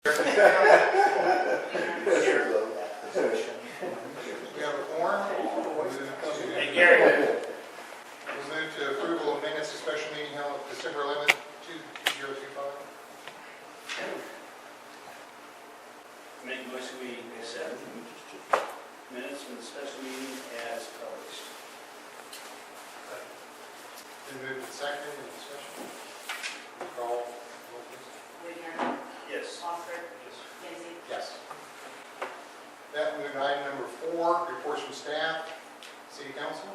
We have a quorum. Hey, Gary. We'll move to approval of minutes of special meeting held December 11th, 2025. Make a motion we accept minutes from the special meeting as published. Been moved and seconded. Any discussion? Call. Roll, please. Whitner, Yes. Oxford, Kinsey. Yes. That moved to item number 4, reports from staff, city council.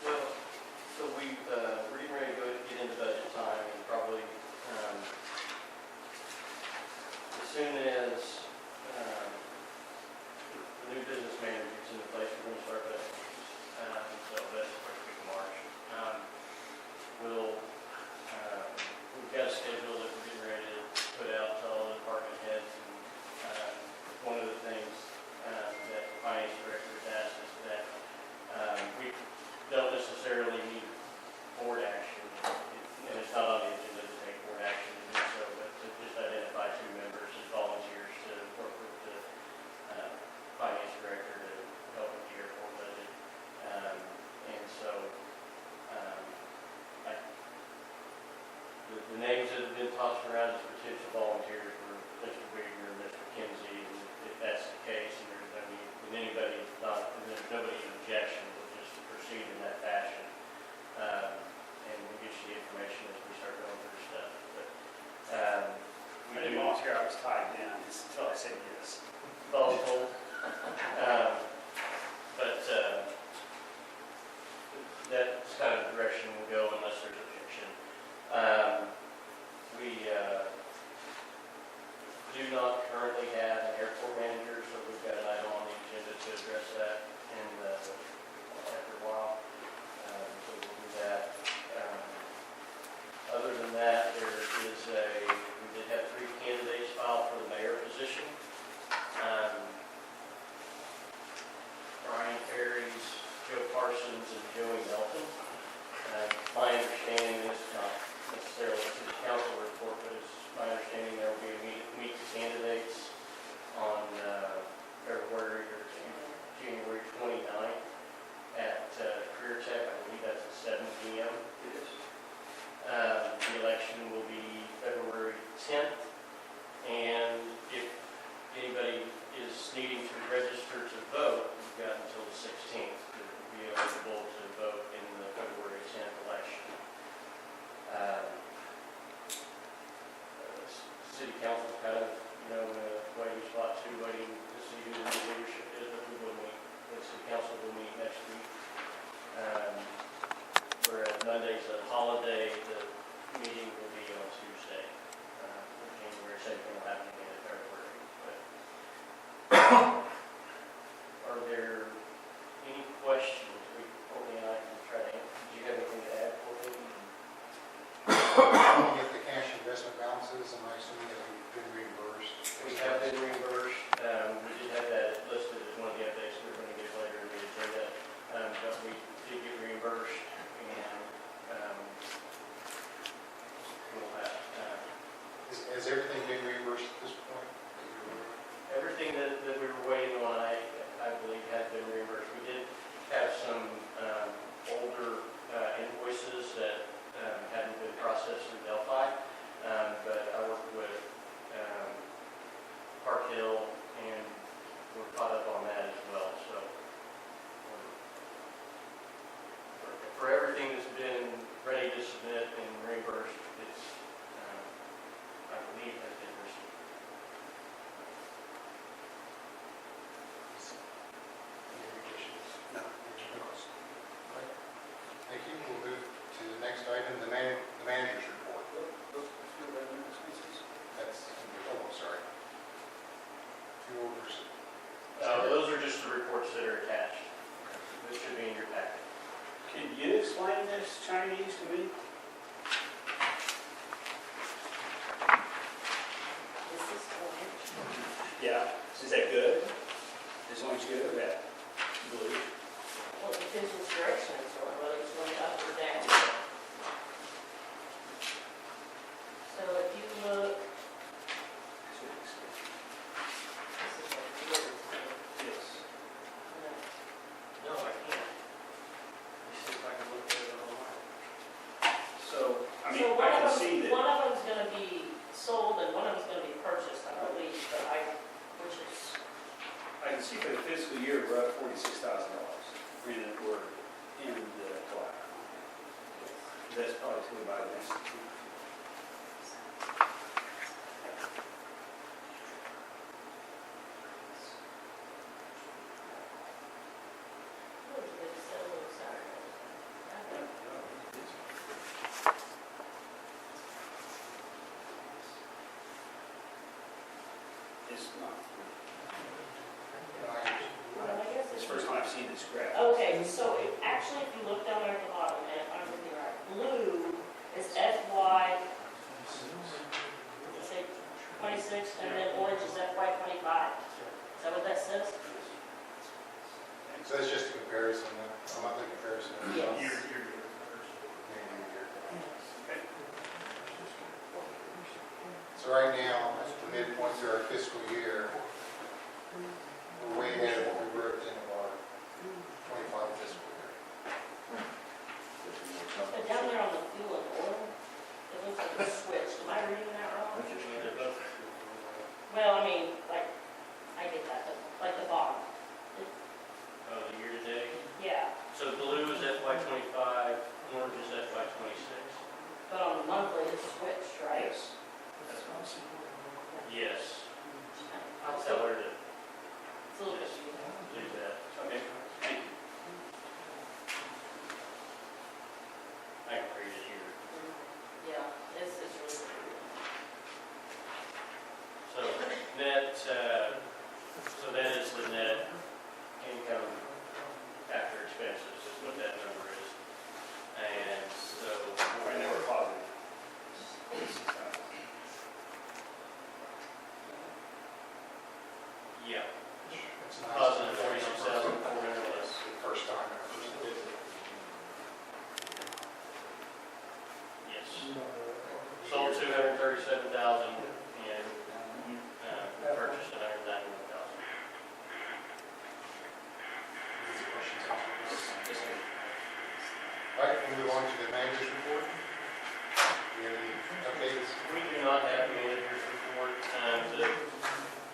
Well, so we're getting ready to get into budget time, and probably as soon as the new business manager gets into place, we're going to start budget. So that's the first week of March. We've got a schedule that we're getting ready to put out to all the department heads. And one of the things that the finance director has asked is that we don't necessarily need board action, and it's not on the agenda to take board action to do so, but to just identify 2 members as volunteers to work with the finance director to help with the airport budget. And so the names that have been tossed around as potential volunteers were Mr. Wigner and Mr. Kinsey, and if that's the case, and there's no need, and anybody not, and there's nobody in objection, we'll just proceed in that fashion. And we'll get you the information as we start going through stuff. But I didn't volunteer, I was tied down until I said yes. volatile. But that's kind of the direction we'll go unless there's objection. We do not currently have an airport manager, so we've got an item on the agenda to address that after a while. So we'll do that. Other than that, we did have 3 candidates filed for the mayor position. Brian Ferries, Joe Parsons, and Joey Melton. My understanding is not necessarily a city council report, but it's my understanding there will be a meet the candidates on January 29th at Career Tech. I believe that's at 7 p.m. The election will be February 10th, and if anybody is needing to register to vote, we've got until the 16th to be eligible to vote in the February 10th election. City council kind of, in a waiting spot too, waiting to see who the new leadership is, but we will meet. The city council will meet next week. Whereas Monday's a holiday, the meeting will be on Tuesday. January 2nd will happen again in February. But are there any questions? Courtney and I can try to answer. Did you have anything to add, Courtney? We get the cash investment balances, and I assume that we've been reimbursed. We have been reimbursed. We did have that listed as one of the updates we're going to get later in the agenda. But we did get reimbursed, and we'll have Has everything been reimbursed at this point? everything that we were waiting on. I believe has been reimbursed. We did have some older invoices that hadn't been processed through Delphi, but I worked with Park Hill, and we're caught up on that as well. So for everything that's been ready to submit and reimbursed, it's I believe has been received. No. Thank you. We'll move to the next item, the manager's report. That's, sorry. 2 orders. Those are just the reports that are attached. This should be in your packet. Can you explain this Chinese to me? This is orange. Yeah. Is that good? Is orange good or bad? Blue. Well, it depends which direction it's going, whether it's going up or down. see that, one of them's gonna be sold and one of them's gonna be purchased, I believe, but which is, I can see for the fiscal year, we're up $46,000. We're in the collect. That's probably till by the next 2 months. what was it, sell on Saturday? It's not. Well, I guess It's it's. the first time I've seen this graph. Okay, so actually, if you look down there at the bottom, and if I'm looking right, blue is FY, say 26, and then orange is FY 25. Is that what that says? So that's just a comparison, a monthly comparison. Yes. Year. So right now, that's the midpoint of our fiscal year. We're way ahead of what we were at the end of our 25 fiscal year. But down there on the fuel and oil, it looks like it's switched. Am I reading that wrong? Well, I mean, like, I get that, but like the bottom. Oh, the year to date. Yeah, So blue is FY 25, orange is FY 26. but on the monthly, it's switched, right? Yes. That's what I'm seeing. Yes. I'll Tell her to It's a little bit confusing. do that. Okay, thank you. I can read it here. Yeah, it's really confusing. So net, so that is the net income after expenses is what that number is. And so, And they were positive. yeah, It's nice. positive 46,400 less. First time I ever did it. Yes. Sold 237,000 and purchased 191,000. All right, we'll move on to the manager's report. Do you have any updates? We do not have a manager's report.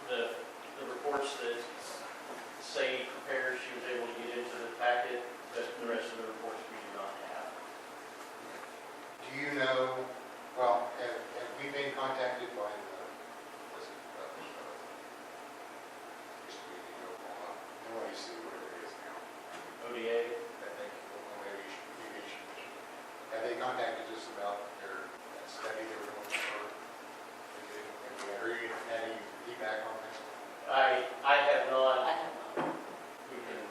The reports that Sadie prepared, she was able to get into the packet, but the rest of the reports we do not have. Do you know, well, have we been contacted by the, was it, used to be the Oklahoma, NYC, whatever it is now, ODA, that they, Oklahoma Aviation Commission. Have they contacted us about their that study they were doing for, have we heard any feedback on this? I have not. I have not. We can,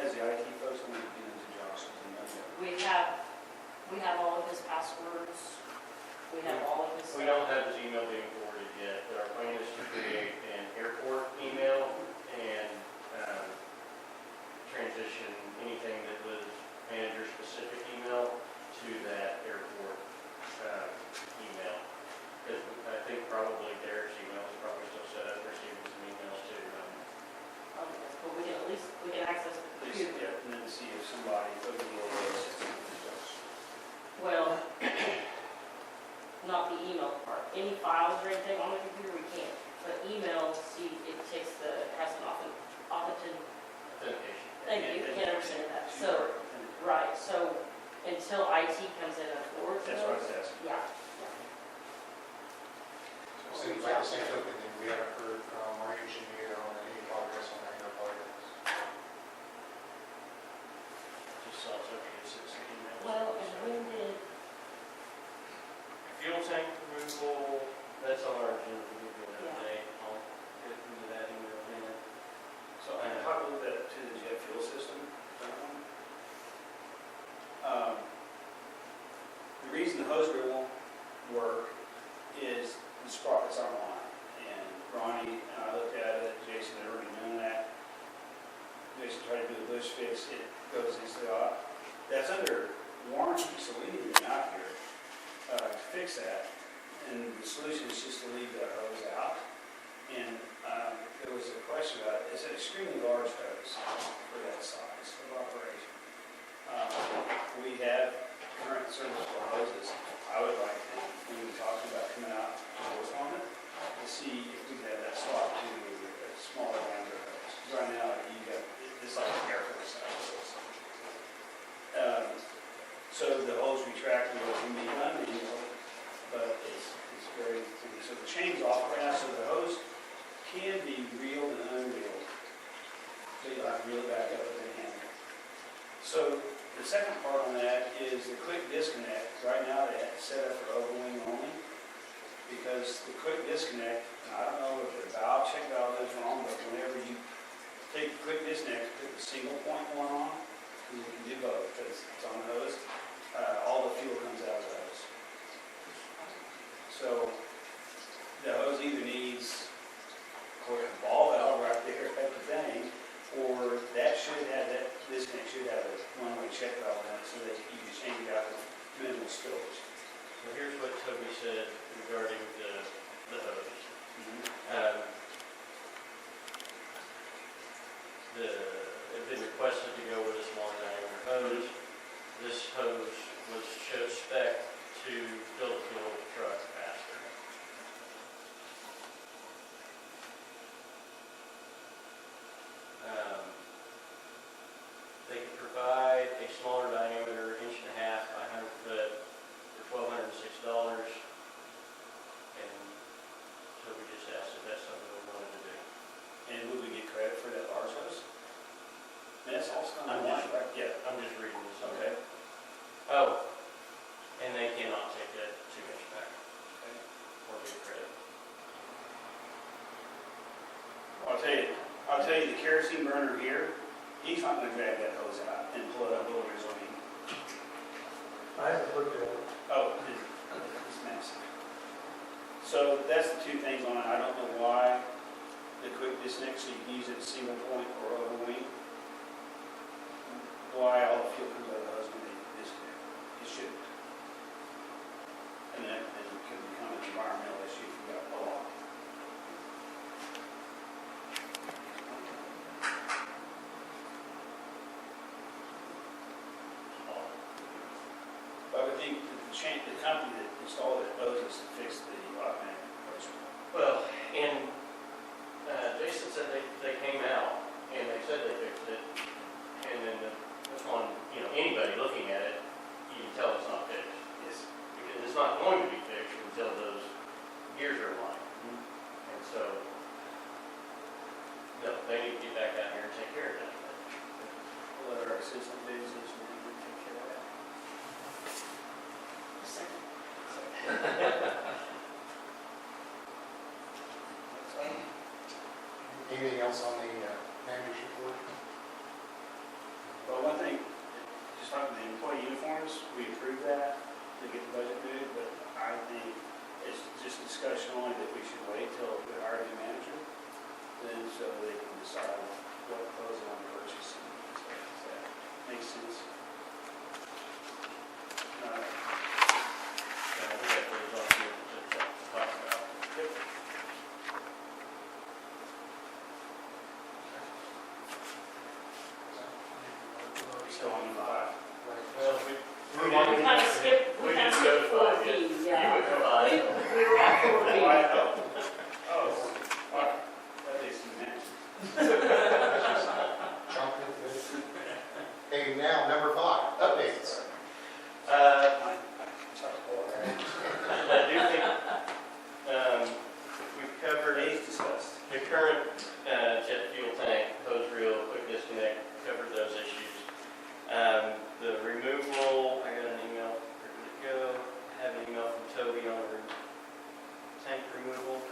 As the IT folks, I'm going to get into Josh's and Monday. We have all of his passwords. We have all of his. we don't have his email being forwarded yet, but our plan is to create an airport email and transition anything that was manager-specific email to that airport email. Because I think probably Derek's email is probably still set up, receiving some emails too. But we can at least, we can access the Please, computer. yeah, and then see if somebody ODA Well, not the email part. Any files or anything on the computer, we can't. But email, see, it takes has an authentication. Authentication. Thank you, can't ever say that. So, right, so until IT comes in and forwards That's what I those. was asking. Yeah. So it seems like the same token, then we haven't heard from our engineer on any progress on any of our projects. Just saw somebody get 6 emails. Well, and when did, Fuel tank removal, that's on our agenda for the other Yeah. day. I'll get into that email later. So I talked a little bit to the jet fuel system. The reason the hose reel won't work is the sprockets aren't on. And Ronnie and I looked at it, Jason had already known that. Jason tried to do a bush fix, it goes instantly off. That's under warranty, so we need to be out here to fix that. And the solution is just to leave that hose out. And there was a question about, it's an extremely large hose for that size of operation. We have current serviceable hose So the hose retractable can be unreeled, but it's very, so the chain's off right now, so the hose can be reeled and unreeled. So you have to reel it back up with a hammer. So the second part on that is the quick disconnect. Right now they have it set up for overwing only, because the quick disconnect, and I don't know if the valve, check valve is wrong, but whenever you take the quick disconnect, put the single point one on, you can do both, because it's on the hose, all the fuel comes out of the hose. So the hose either needs, of course, a ball valve right there at the thing, or that disconnect should have a one-way check valve in it, so that you can change it out with minimal spillage. So here's what Toby said regarding the hose. It had been requested to go with a smaller diameter hose. This hose was show spec to fill the fuel of the truck faster. They could provide a smaller diameter, 1.5 inches by 100 foot, for $1,206. And so we just asked if that's something we wanted to do. And would we get credit for that large hose? That's also I'm on just- one, right? Yeah. I'm just reading this. Okay. Oh, and they cannot take that 2 inch back or get credit. I'll tell you, the kerosene burner here, he's not gonna drag that hose out and pull it up over his wing. I haven't looked at it. Oh, it's massive. So that's the two things on it. I don't know why the quick disconnect, so you can use it as single point or overwing. Why all the fuel comes out of the hose when they disconnect. It shouldn't. And that it could become an environmental issue if you got a law. But I would think the company that installed it owes us to fix the automatic hose. Well, and Jason said they came out and they said they fixed it. And then on, anybody looking at it, you can tell it's not fixed. Yes. Because it's not going to be fixed until those gears are aligned. And so, no, they need to get back out here and take care of that. We'll let our assistant business manager take care of that. Anything else on the manager's report? Well, one thing, just talking the employee uniforms, we approved that to get the budget moved, but I think it's just discussion only that we should wait till we hire the manager, then so they can decide what clothes they want to purchase and stuff like that. Makes sense? I think that goes on to talk about. Still on the five. Well, We kind of skipped, we didn't go to 5 yet. B, You yeah. went to 5. We were at 4B. Why? Oh, that is humanity. Okay, now, number 5, updates. I do think we've covered A's discussed. the current jet fuel tank, hose reel, quick disconnect, covered those issues. The removal, I got an email, where did it go? I have an email from Toby on the tank removal.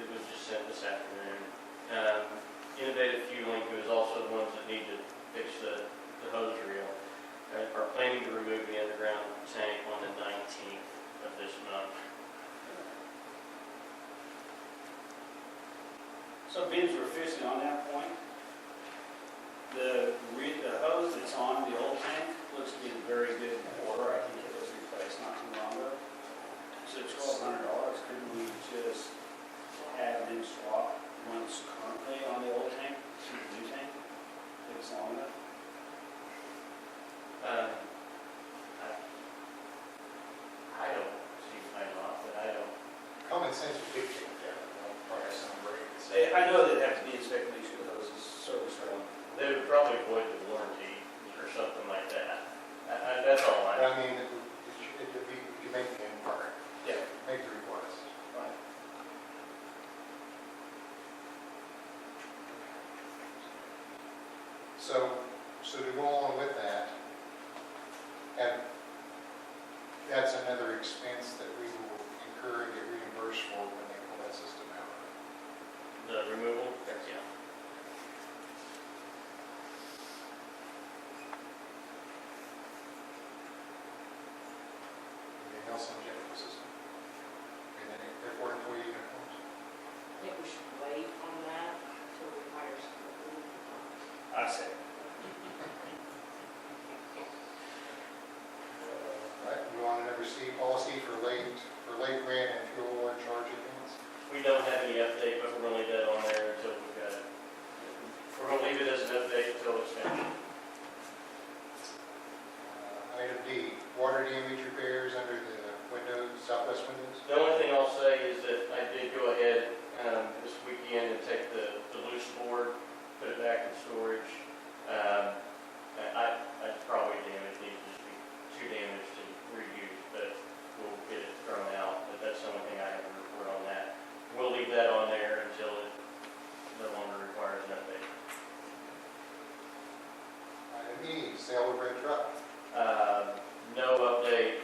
It was just sent this afternoon. Innovative Fueling, who is also the ones that need to fix the hose reel, are planning to remove the underground tank on the 19th of this month. So being we're fishing on that point, the hose that's on the old tank looks to be in very good order. I think it was replaced not too long ago. So $1,200, couldn't we just have them swap ones currently on the old tank to the new tank? If it's long enough? I don't see why not, but I don't. Common sense would dictate that, probably some breaks. I know they'd have to be inspected, make sure the hose is service ready. They would probably So to go along with that, and that's another expense that we will incur and get reimbursed for when they pull that system out. The removal? Yes. Yeah. Anything else on general system? And then airport employee uniforms? I think we should wait on that until we hire someone. I say, All right, move on to number C, policy for late grant and fuel and charge accounts. We don't have any update, but we're gonna leave that on there until we've got it. We're gonna leave it as an update until it's finished. Item D, water damage repairs under the windows, southwest windows. The only thing I'll say is that I did go ahead this weekend and take the loose board, put it back in storage. I probably damaged, needs to be too damaged to reuse, but we'll get it thrown out. But that's the only thing I have to report on that. We'll leave that on there until it no longer requires an update. Item E, sale of red truck. No update.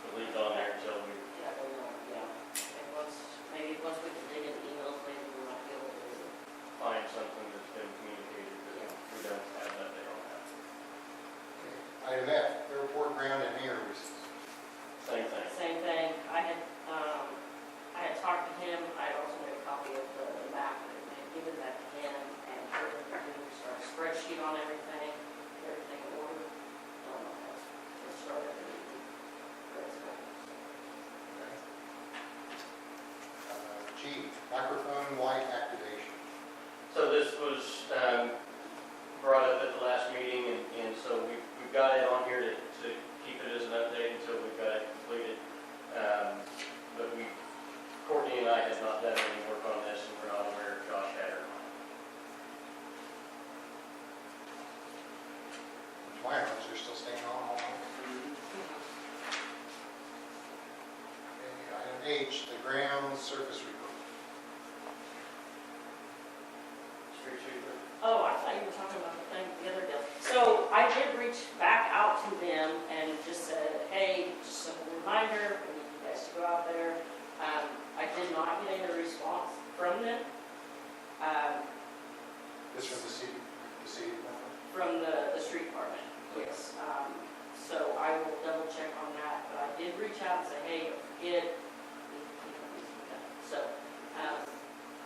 We'll leave it on there until we, Yeah, we'll know, yeah. And maybe once we can dig into emails, maybe we might be able to. find something that's been communicated, but we don't have an update on that. Item F, airport ground and hangar leases. Same thing. Same thing, I had talked to him, I had also made a copy of the map, and I had given that to him, and told him to start a spreadsheet on everything, get everything in order. Let's start everything. G, microphone light activation. So this was brought up at the last meeting, and so we've got it on here to keep it as an update until we've got it completed. But Courtney and I have not done any work on this, and we're not aware if Josh had or not. To my knowledge, they're still staying on all night. Okay, item H, the ground surface report. Street sweeper. Oh, I thought you were talking about the thing, the other deal. So I did reach back out to them and just said, hey, just a simple reminder, we need you guys to go out there. I did not get any response from them, This from the city. from the street department, yes. So I will double check on that, but I did reach out and say, hey, don't forget, so,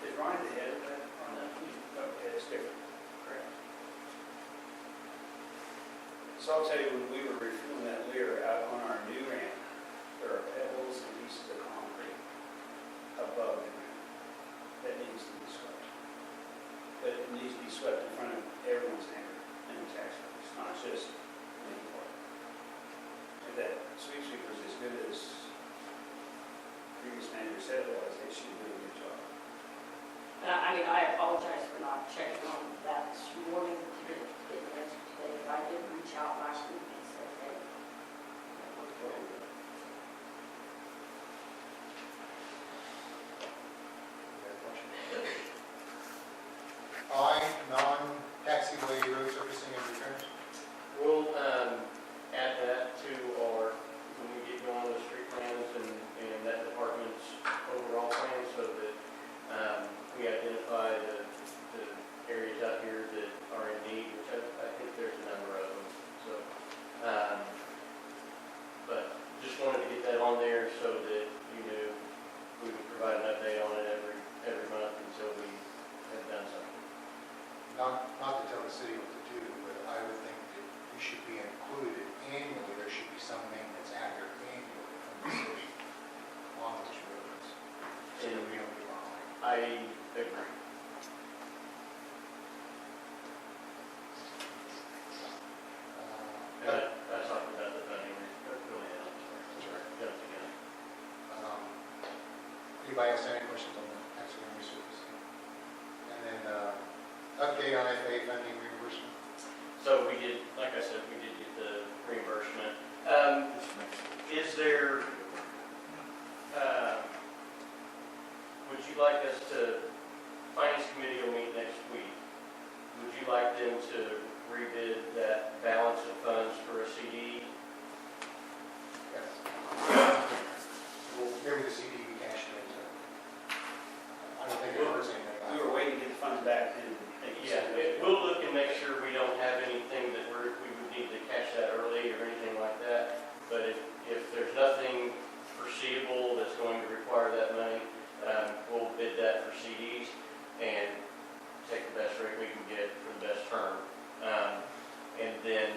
is Ronnie the head of that? Or no? Okay, it's different. Correct. So I'll tell you, when we were refueling that Lear out on our new ramp, there are pebbles and pieces of concrete above the ground that needs to be swept. But it needs to be swept in front of everyone's hangar and the taxpayers, not just any part. If that sweep sweeper is as good as previous manager said it was, they should do a good job. I apologize for not checking on that this morning, to get an answer today, but I did reach out last week and said, hey, what's going on? I, non-taxiway road surfacing and repairs. We'll add that to our, when we get going with street plans and that department's overall plan, so that we identify the areas out here that are in need, which I think there's a number of them. So, but just wanted to get that on there so that you knew we would provide an update on it every month until we have done something. Not to tell the city what to do, but I would think that we should be included annually. There should be some maintenance out here annually from the city on those roads. So that we don't be behind. I agree. And I talked about the funding, really, That's right. jumped again. Anybody else have any questions on the taxiway resurfacing? And then update on FAA funding reimbursement. So we did, like I said, we did get the reimbursement. Is there, would you like us to, Finance Committee will meet next week. Would you you like them to rebid that balance of funds for a CD? Yes. Well, maybe the CD we cashed into. I don't think it hurts anything. We were waiting to get the funds back and. We'll look and make sure we don't have anything that we would need to cash that early or anything like that. But if there's nothing foreseeable that's going to require that money, we'll bid that for CDs and take the best rate we can get for the best term. And then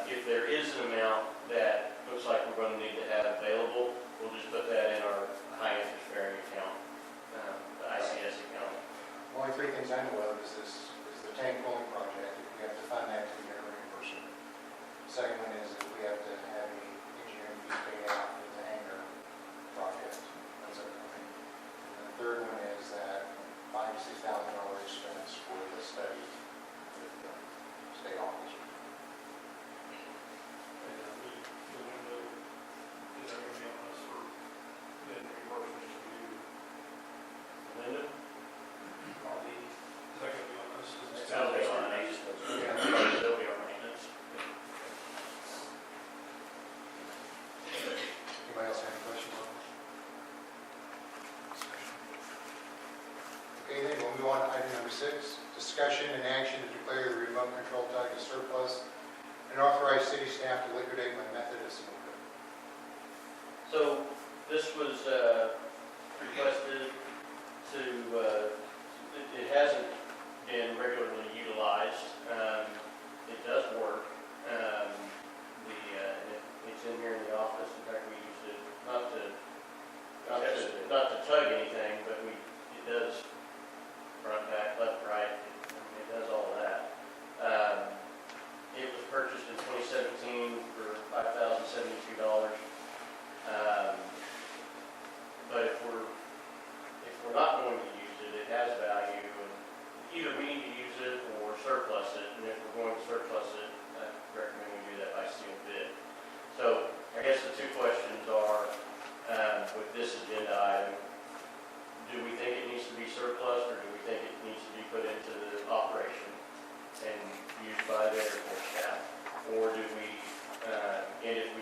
if there is an amount that looks like we're going to need to have available, we'll just put that in our high interest bearing account, the ICS account. Only three things I know of is the tank pulling project, if we have to fund that to get a reimbursement. Second one is if we have to have any engineering fees paid out for the hangar project, that's upcoming. And the third one is that $5,000 to $6,000 expense for the study with the state officer. Linda? That'll be on an agency. They'll be our maintenance. Anybody else have any questions on this? Okay, then we'll move on to item number 6, discussion and action to declare the remote control tug as surplus and authorize city staff to liquidate by method of single bid. So this was requested to, it hasn't been regularly utilized. It does work. It's in here in the office. In fact, we used it not to tug anything, but it does front, back, left, right. It does all of that. It was purchased in 2017 for $5,072. But if we're not going to use it, it has value, and either we need to use it or surplus it, and if we're going to surplus it, I recommend we do that by sealed bid. So I guess the two questions are, with this agenda item, do we think it needs to be surplus, or do we think it needs to be put into the operation and used by the airport staff? Or do we, and if we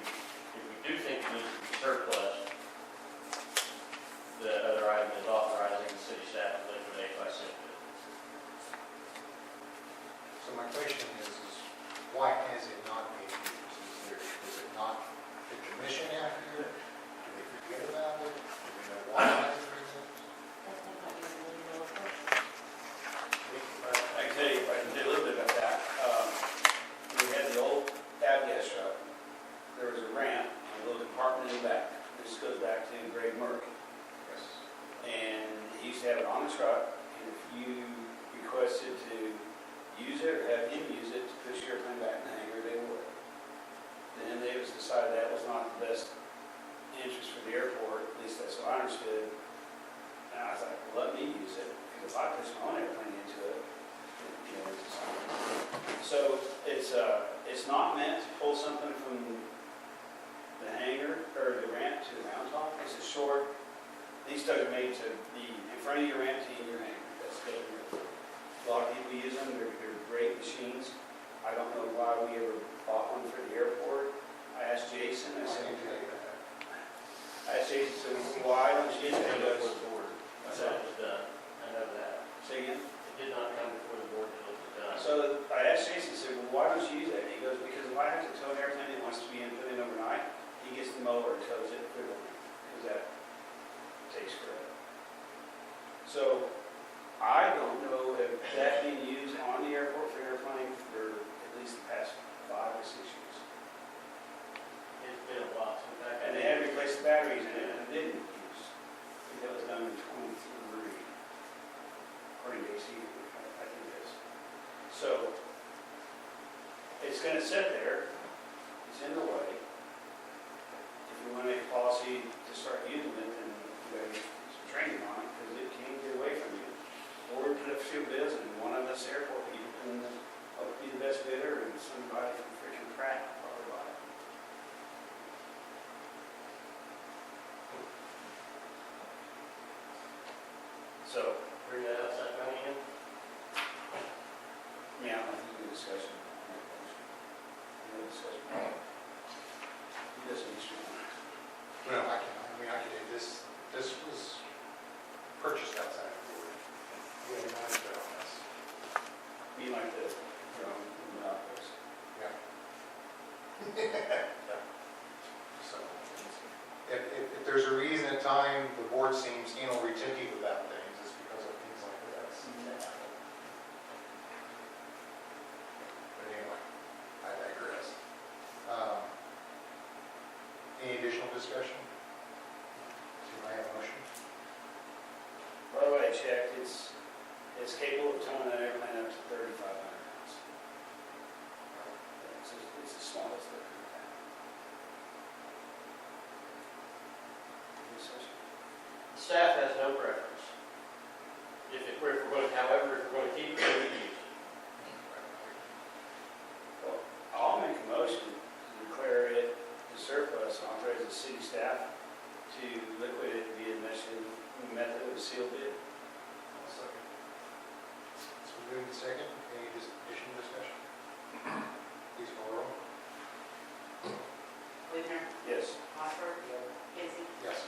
do think it needs to be surplus, the other item is authorizing the city staff to liquidate by sealed bid. So my question is why has it not been used? Is it not fit the mission after it? Do they forget about it? Do we know why it hasn't been used? That might be a really low question. I can tell you a little bit about that. We had the old Avgas truck. There was a ramp and a little compartment in the back. This goes back to Greg Murray. Yes. And he used to have it on the truck, and if you requested to use it or have him use it to push your airplane back in the hangar, they would. Then they just decided that was not the best interest for the airport, at least that's what I understood. And I was like, well, let me use it, because if I push my own airplane into it, it's just. So it's not meant to pull something from the hangar or the ramp to the mountaintop. It's a short. These tugs are made to be in front of your ramp to in your hangar. That's good. A lot of people use them. They're great machines. I don't know why we ever bought one for the airport. I asked Jason. I said, why don't you use it? He goes, That's how it was done. I know that. say again? It did not come before the board until it was done. So I asked Jason, I said, well, why don't you use that? He goes, because if I have to tow an airplane that wants to be put in overnight, he gets the mower and tows it quickly, because that takes forever. So I don't know if that's being used on the airport for airplane for at least the past 5 or 6 years. It's been a while. In fact, And they had to replace the batteries in it, and it didn't use. I think that was done in 23, according to AC, I think it is. So it's going to sit there. It's in the way. If you want to make a policy to start using it, then you got to get some training on it, because it can get away from you. Or put up few bids, and one of us airport people can be the best bidder, and somebody from freaking Pratt will probably buy it. So, bring that outside money in. yeah, discussion. Any other discussion? He doesn't need to. Well, I can, this was purchased outside of the board. We have not been on this. Be like the, monopolist. Yeah. So, if there's a reason at time the board seems anal retentive about things, it's because of things like this. But anyway, I digress. Any additional discussion? Do I have a motion? By the way, I checked, it's capable of towing that airplane up to 3,500 pounds. It's the smallest that we have. Any discussion? Staff has no preference. If we're going to, however, if we're going to keep it, we use it. Well, I'll make a motion to declare it the surplus and authorize the city staff to liquidate it via method of a sealed bid. So we move to second. Any additional discussion? Please call roll. Whitner, Yes. Mossberg, Kinsey, Yes.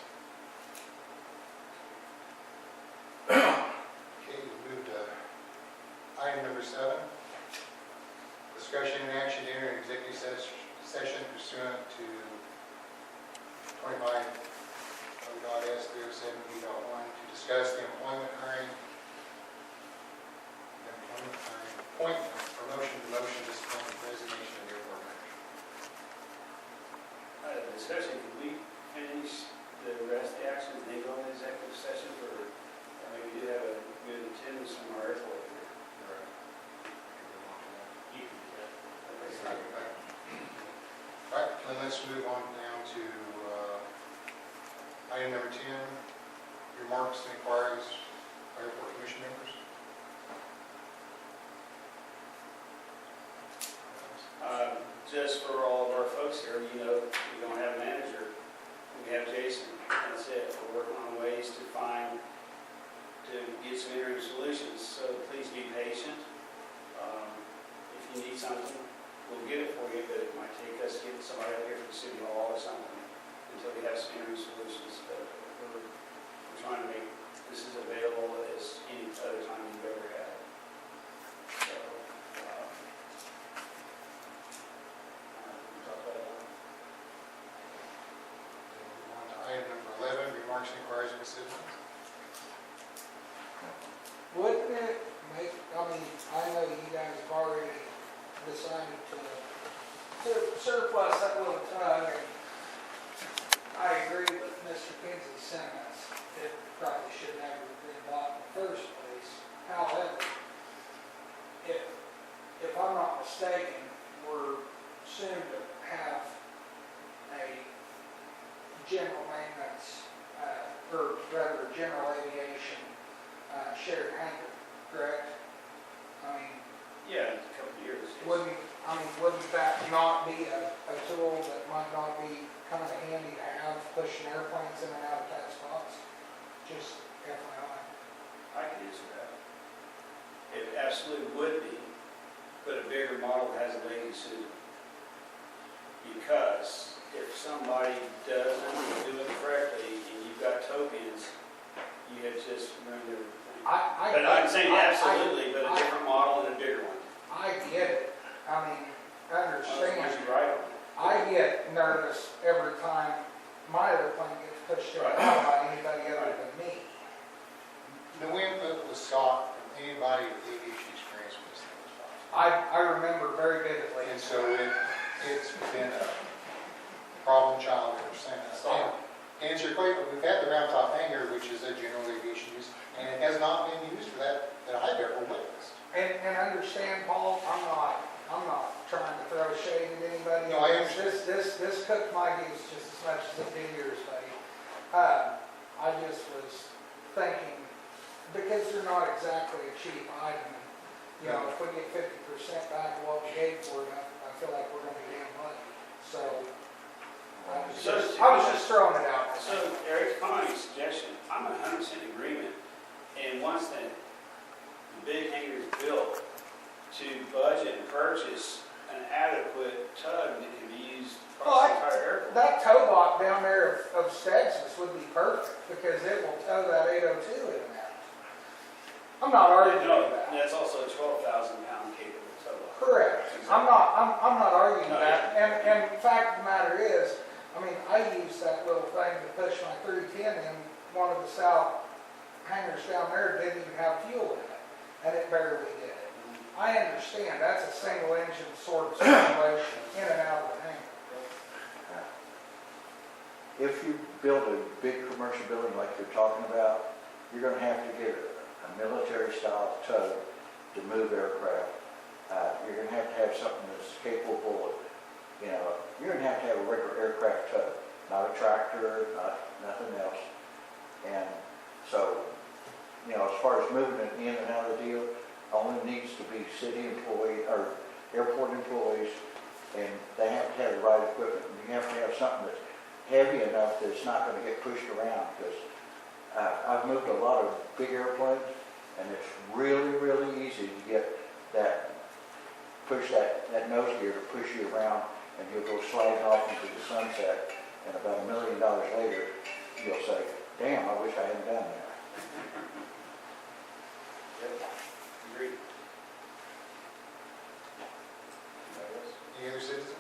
Okay, we move to item number 7. Discussion and action to enter an executive session pursuant to 25 S 307B.1 to discuss the appointment, promotion, demotion, discipline, resignation of the airport manager. Discussion, can we finish the rest of the actions and then go into executive session for, we do have a good attendance from our airport here. You can do that. All right, then let's move on down to item number 10, remarks and inquiries by airport commission members. Just for all of our folks here, we don't have a manager. We have Jason. That's it. We're working on ways to get some interim solutions. So please be patient. If you need something, we'll get it for you, but it might take us getting somebody up here from City Hall or something until we have some interim solutions. But we're trying to make this as available as any other time you've ever had. So, we'll talk about that. Move on to item number 11, remarks and inquiries by citizens. Wouldn't it make, I know you guys have already decided to surplus that little tug, and I agree with Mr. Kinsey's sentiments. It probably should never have been bought in the first place. However, if I'm not mistaken, we're soon to have a general maintenance, or rather general aviation shared hangar, correct? Yeah, in a couple of years. Yes. Wouldn't that not be a tool that might not be kind of handy to have, pushing airplanes in and out of tight spots? Just FYI. I can answer that. It absolutely would be, but a bigger model has a lady suit. Because if somebody doesn't do it correctly and you've got tokens, you have just ruined everything. But I'm saying absolutely, but a different model and a bigger one. I get it. Understand. You're right on. I get nervous every time my airplane gets pushed in and out by anybody other than me. No input was sought from anybody with aviation experience with this thing was possible. I remember very vividly. And so it's been a problem child ever since. And to answer your question, we've had the round top hangar, which is a general aviation use, and it has not been used for that I've ever witnessed. And understand, Paul, I'm not trying to throw shade at anybody. No, I understand. This cooked my goose just as much as it did yours, buddy. I just was thinking, because they're not exactly a cheap item, if we get 50% back of what we gave for it, I feel like we're gonna be damn lucky. So, I was just throwing it out. So, Eric, my suggestion, I'm 100% in agreement. And once the big hangar is built, to budget and purchase an adequate tug that can be used Well, across the entire airport. That tow block down there of Stexas would be perfect, because it will tow that 802 in and out. I'm not arguing No, that. that's also a 12,000 pound capable tug block. Correct. I'm not arguing that, and the fact of the matter is, I mean, I use that little thing to push my 310 in, one of the south hangars down there didn't even have fuel in it, and it barely did it. I understand, that's a single engine sort of situation, in and out of the hangar. If you build a big commercial building like you're talking about, you're gonna have to get a military style tug to move aircraft. You're gonna have something that's capable of, you're gonna have a regular aircraft tug, not a tractor, nothing else. And so, as far as moving it in and out of the deal, only needs to be city employee or airport employees, and they have to have the right equipment. You have to have something that's heavy enough that it's not gonna get pushed around, because I've moved a lot of big airplanes, and it's really, really easy to get push that nose gear to push you around, and you'll go sliding off into the sunset, and about $1 million later, you'll say, damn, I wish I hadn't done that. Agreed. Any other citizens?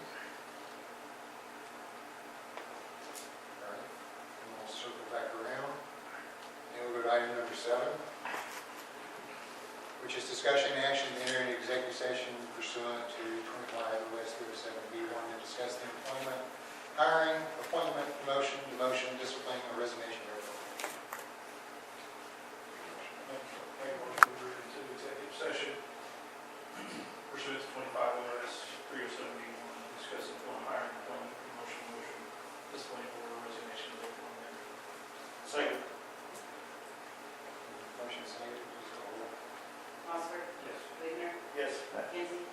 All right, and we'll circle back around. And we'll go to item number 7, which is discussion and action to enter into executive session pursuant to 25 OS 307B1 to discuss the employment, hiring, appointment, promotion, demotion, discipline, or resignation thereof. Make a motion to move into executive session pursuant to 25 OS 307B1, discuss employment, hiring, employment, promotion, motion, discipline, or resignation of the employee. Second. Motion second, please call roll. Oscar, Yes. Wagner, Yes. Kinsey,